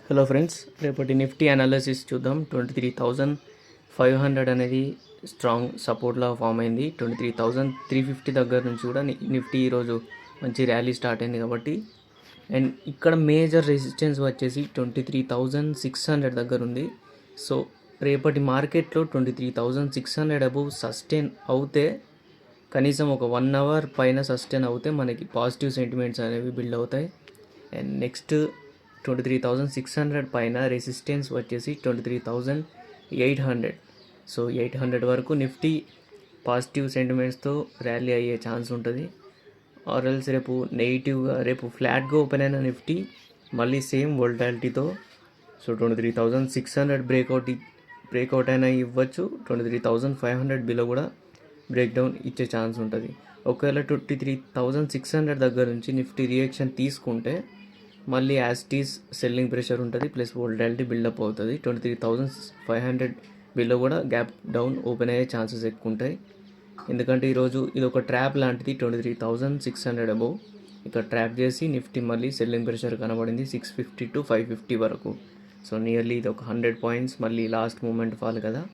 Hello friends, రేపటి Nifty analysis చూద్దాం. 23,500 అనేది స్ట్రాంగ్ సపోర్ట్లా ఫామ్ అయింది. 23,350 దగ్గర నుంచి కూడా నిఫ్టీ ఈరోజు మంచి ర్యాలీ స్టార్ట్ అయింది కాబట్టి. అండ్ ఇక్కడ మేజర్ రెసిస్టెన్స్ వచ్చేసి 23,600 దగ్గర ఉంది. సో రేపటి మార్కెట్లో 23,600 అబోవ్ సస్టైన్ అవుతే, కనీసం ఒక 1 అవర్ పైన సస్టైన్ అవుతే మనకి పాజిటివ్ సెంటిమెంట్స్ అనేవి బిల్డ్ అవుతాయి. అండ్ నెక్స్ట్ 23,600 పైన రెసిస్టెన్స్ వచ్చేసి 23,800. సో 800 వరకు నిఫ్టీ పాజిటివ్ సెంటిమెంట్స్తో ర్యాలీ అయ్యే ఛాన్స్ ఉంటుంది. ఆర్ఎల్స్ రేపు నెగిటివ్గా, రేపు ఫ్లాట్గా ఓపెన్ అయిన నిఫ్టీ మళ్ళీ సేమ్ వోల్టాలిటీతో, సో 23,600 బ్రేక్అవుట్ అయినా ఇవ్వచ్చు. 23,500 బిలో కూడా బ్రేక్ డౌన్ ఇచ్చే ఛాన్స్ ఉంటుంది. ఒకవేళ 23,600 దగ్గర నుంచి నిఫ్టీ రియాక్షన్ తీసుకుంటే మళ్ళీ యాస్టీస్ సెల్లింగ్ ప్రెషర్ ఉంటుంది, ప్లస్ వోల్టాలిటీ బిల్డప్ అవుతుంది. 23,500 బిలో కూడా గ్యాప్ డౌన్ ఓపెన్ అయ్యే ఛాన్సెస్ ఎక్కువ ఉంటాయి. ఎందుకంటే ఈరోజు ఇది ఒక ట్రాప్ లాంటిది. 23,600 అబోవ్ ఇక్కడ ట్రాప్ చేసి నిఫ్టీ మళ్ళీ సెల్లింగ్ ప్రెషర్ కనబడింది 650 to 550 వరకు. సో నియర్లీ ఇది ఒక 100 పాయింట్స్ మళ్ళీ లాస్ట్ మూమెంట్ ఫాల్ కదా.